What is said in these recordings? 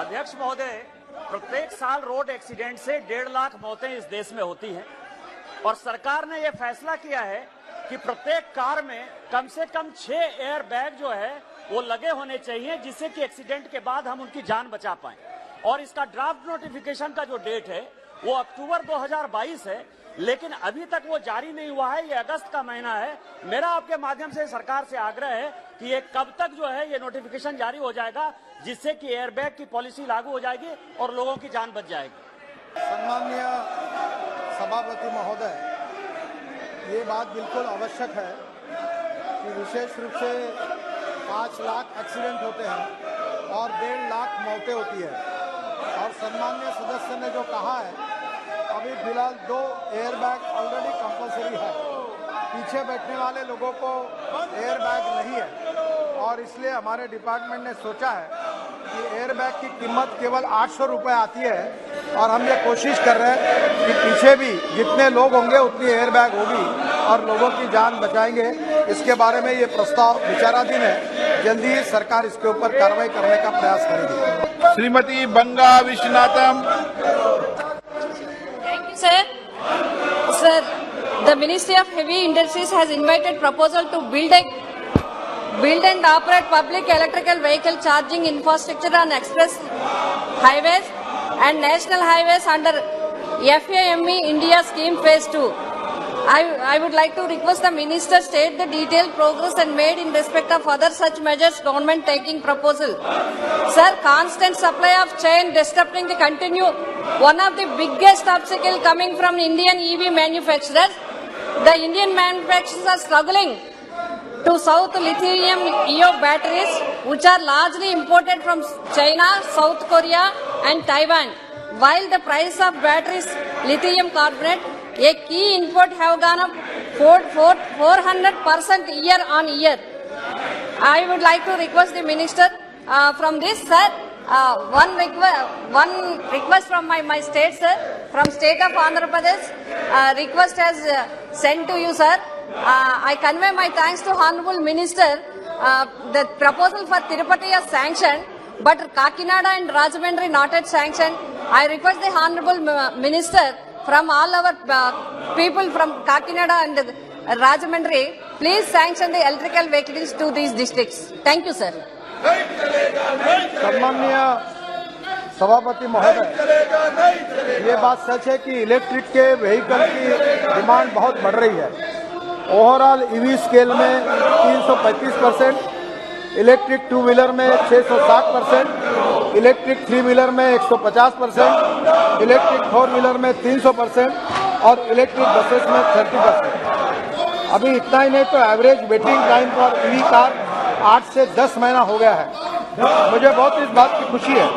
अध्यक्ष महोदय, प्रत्येक साल रोड एक्सीडेंट से 1.5 लाख मौतें इस देश में होती हैं और सरकार ने यह फैसला किया है कि प्रत्येक कार में कम से कम 6 एयर बैग जो है वो लगे होने चाहिए, जिससे कि एक्सीडेंट के बाद हम उनकी जान बचा पाएं। और इसका ड्राफ्ट नोटिफिकेशन का जो डेट है वो अक्टूबर 2022 है, लेकिन अभी तक वो जारी नहीं हुआ है। ये अगस्त का महीना है। मेरा आपके माध्यम से सरकार से आग्रह है कि ये कब तक जो है ये नोटिफिकेशन जारी हो जाएगा, जिससे कि एयरबैग की पॉलिसी लागू हो जाएगी और लोगों की जान बच जाएगी। सम्माननीय सभापति महोदय, ये बात बिल्कुल आवश्यक है कि विशेष रूप से 5 लाख एक्सीडेंट होते हैं और 1.5 लाख मौतें होती है। और सम्माननीय सदस्य ने जो कहा है, अभी फिलहाल 2 एयरबैग ऑलरेडी कंपलसरी है। पीछे बैठने वाले लोगों को एयरबैग नहीं है और इसलिए हमारे डिपार्टमेंट ने सोचा है कि एयरबैग की कीमत केवल 800 रुपये आती है और हम ये कोशिश कर रहे हैं कि पीछे भी जितने लोग होंगे उतनी एयरबैग होगी और लोगों की जान बचाएंगे। इसके बारे में ये प्रस्ताव विचाराधीन है। जल्दी ही सरकार इसके ऊपर कार्रवाई करने का प्रयास करेगी। श्रीमती बंगा Vishwanatham. Sir, the Ministry of Heavy Industries has invited proposal to build and operate public electrical vehicle charging infrastructure on express highways and national highways under FAME India scheme phase 2. I would like to request the minister state the detailed progress and made in respect of other such measures government taking proposal. Sir, constant supply of chain disrupting the continue one of the biggest obstacle coming from Indian EV manufacturers. The Indian manufacturers are struggling to source lithium-ion batteries, which are largely imported from China, South Korea and Taiwan. While the price of batteries, lithium carbonate, a key input, have gone up 400% year on year. I would like to request the minister from this, sir. One request from my state, sir, from state of Andhra Pradesh. Request has sent to you, sir. I convey my thanks to Honorable Minister. The proposal for Tirupati is sanctioned, but Kakinada and Rajahmundry not yet sanctioned. I request the Honorable Minister from all our people from Kakinada and Rajahmundry, please sanction the electrical vehicles to these districts. Thank you, sir. सम्माननीय सभापति महोदय, ये बात सच है कि electric के vehicle की demand बहुत बढ़ रही है। ओवरऑल ईवी स्केल में 335%, इलेक्ट्रिक 2 व्हीलर में 660%, इलेक्ट्रिक 3 व्हीलर में 150%, इलेक्ट्रिक 4 व्हीलर में 300% और इलेक्ट्रिक बसेस में 30%। अभी इतना ही नहीं तो average waiting time for EV car 8 से 10 महीना हो गया है। मुझे बहुत इस बात की खुशी है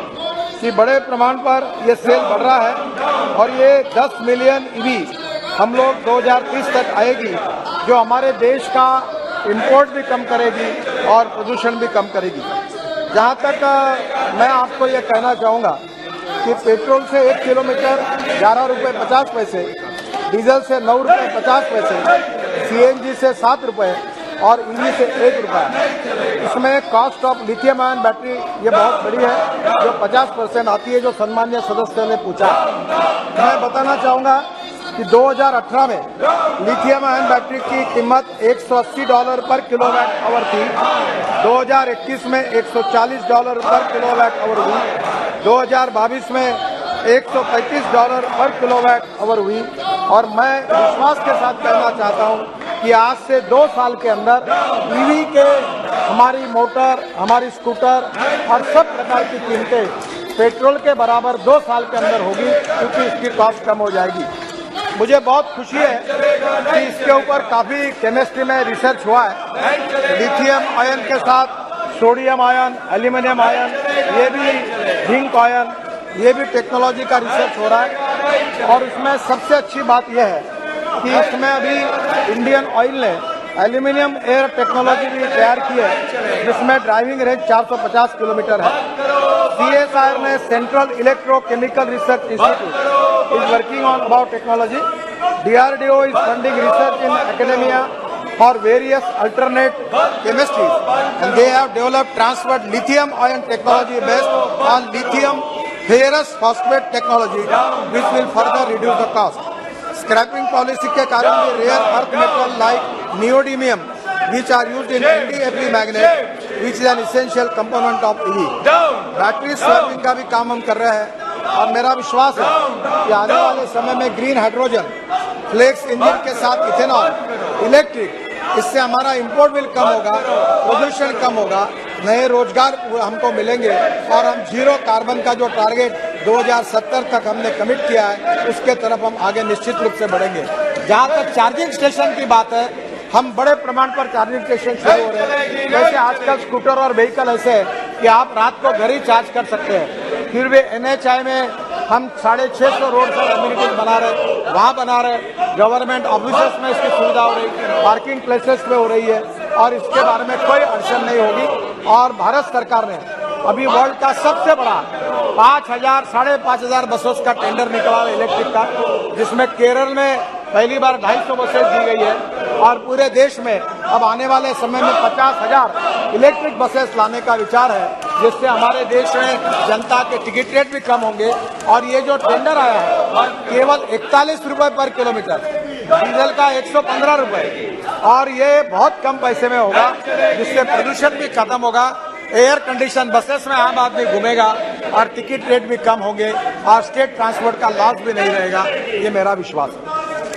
कि बड़े प्रमाण पर ये सेल बढ़ रहा है और ये 10 मिलियन ईवी हम लोग 2030 तक आएगी, जो हमारे देश का इंपोर्ट भी कम करेगी और प्रदूषण भी कम करेगी। जहाँ तक मैं आपको ये कहना चाहूँगा कि पेट्रोल से 1 किलोमीटर 11 रुपये 50 पैसे, डीजल से 9 रुपये 50 पैसे, CNG से 7 रुपये और ईवी से 1 रुपया। इसमें cost of lithium ion battery ये बहुत बड़ी है, जो 50% आती है, जो सम्मानीय सदस्य ने पूछा। मैं बताना चाहूँगा कि 2018 में लिथियम आयन बैटरी की कीमत $180 पर किलोवाट आवर थी। 2021 में $140 पर किलोवाट आवर हुई। 2022 में $135 पर किलोवाट आवर हुई। और मैं विश्वास के साथ कहना चाहता हूं कि आज से 2 साल के अंदर ईवी के हमारी मोटर, हमारी स्कूटर और सब प्रकार की कीमतें पेट्रोल के बराबर 2 साल के अंदर होगी, क्योंकि इसकी कॉस्ट कम हो जाएगी। मुझे बहुत खुशी है कि इसके ऊपर काफ़ी केमिस्ट्री में रिसर्च हुआ है। लिथियम आयन के साथ सोडियम आयन, एल्यूमिनियम आयन, ये भी जिंक आयन, ये भी टेक्नोलॉजी का रिसर्च हो रहा है। और इसमें सबसे अच्छी बात यह है कि इसमें अभी इंडियन ऑयल ने एल्यूमिनियम एयर टेक्नोलॉजी भी तैयार की है, जिसमें ड्राइविंग रेंज 450 किलोमीटर है। CSIR ने central electrochemical research institute is working on about technology. DRDO is funding research in academia for various alternate chemistries, and they have developed transferred lithium-ion technology based on lithium ferrous phosphate technology, which will further reduce the cost. Scrapping policy के कारण भी rare earth metal like neodymium, which are used in NdFe magnet, which is an essential component of EV. Battery swapping का भी काम हम कर रहे हैं और मेरा विश्वास है कि आने वाले समय में ग्रीन हाइड्रोजन, फ्लेक्स इंजन के साथ इथेनॉल, इलेक्ट्रिक, इससे हमारा इंपोर्ट बिल कम होगा, प्रदूषण कम होगा, नए रोजगार हमको मिलेंगे और हम जीरो कार्बन का जो टारगेट 2070 तक हमने कमिट किया है उसके तरफ हम आगे निश्चित रूप से बढ़ेंगे। जहां तक चार्जिंग स्टेशन की बात है, हम बड़े प्रमाण पर चार्जिंग स्टेशन शुरू हो रहे हैं। जैसे आजकल स्कूटर और व्हीकल ऐसे है कि आप रात को घर ही चार्ज कर सकते हैं। फिर भी NHI में हम 650 रोड पर अम्यूनिटीज बना रहे, वहाँ बना रहे, गवर्नमेंट ऑफिसेस में इसकी सुविधा हो रही, पार्किंग प्लेसेस में हो रही है और इसके बारे में कोई अड़चन नहीं होगी। और भारत सरकार ने अभी वर्ल्ड का सबसे बड़ा 5,000-5,500 बसों का टेंडर निकला है इलेक्ट्रिक का, जिसमें केरल में पहली बार 250 बसें दी गई है और पूरे देश में अब आने वाले समय में 50,000 इलेक्ट्रिक बसेस लाने का विचार है, जिससे हमारे देश में जनता के टिकट रेट भी कम होंगे। और ये जो टेंडर आया है केवल 41 रुपए पर किलोमीटर, डीजल का 115 रुपए, और ये बहुत कम पैसे में होगा, जिससे प्रदूषण भी खत्म होगा, एयर कंडीशन बसेस में आम आदमी घूमेगा और टिकट रेट भी कम होंगे और स्टेट ट्रांसपोर्ट का लॉस भी नहीं रहेगा। ये मेरा विश्वास है।